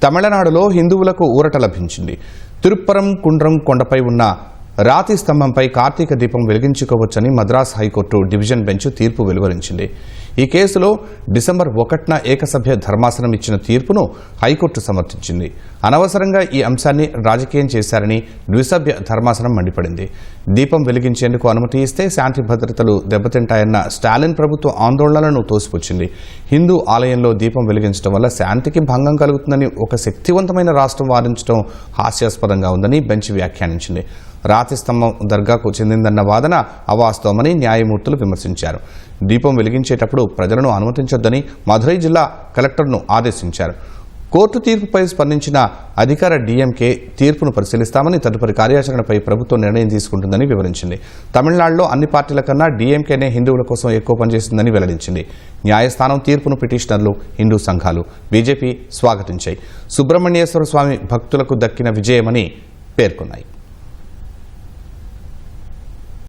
తమిళనాడులో హిందువులకు ఊరట లభించింది. తిరుప్పరం కుండ్రం కొండపై ఉన్న రాతి స్తంభంపై కార్తీక దీపం వెలిగించుకోవచ్చని మద్రాస్ హైకోర్టు డివిజన్ బెంచ్ తీర్పు వెలువరించింది. ఈ కేసులో డిసెంబర్ 1న ఏకసభ్య ధర్మాసనం ఇచ్చిన తీర్పును హైకోర్టు సమర్థించింది. అనవసరంగా ఈ అంశాన్ని రాజకీయం చేశారని ద్విసభ్య ధర్మాసనం మండిపడింది. దీపం వెలిగించేందుకు అనుమతి ఇస్తే శాంతి భద్రతలు దెబ్బతింటాయన్న స్టాలిన్ ప్రభుత్వ ఆందోళనలను తోసిపుచ్చింది. హిందూ ఆలయంలో దీపం వెలిగించడం వల్ల శాంతికి భంగం కలుగుతుందని ఒక శక్తివంతమైన రాష్ట్రం వాదించడం హాస్యాస్పదంగా ఉందని బెంచ్ వ్యాఖ్యానించింది. రాతి స్తంభం దర్గాకు చెందిందన్న వాదన అవాస్తవమని న్యాయమూర్తులు విమర్శించారు. దీపం వెలిగించేటప్పుడు ప్రజలను అనుమతించొద్దని మధురై జిల్లా కలెక్టర్ను ఆదేశించారు. కోర్టు తీర్పుపై స్పందించిన అధికార డీఎంకే తీర్పును పరిశీలిస్తామని, తదుపరి కార్యాచరణపై ప్రభుత్వం నిర్ణయం తీసుకుంటుందని వివరించింది. తమిళనాడులో అన్ని పార్టీల కన్నా డీఎంకేనే హిందువుల కోసం ఎక్కువ పనిచేసిందని వెల్లడించింది. న్యాయస్థానం తీర్పును పిటిషనర్లు, హిందూ సంఘాలు, బీజేపీ స్వాగతించాయి. సుబ్రహ్మణ్యేశ్వర స్వామి భక్తులకు దక్కిన విజయమని పేర్కొన్నాయి.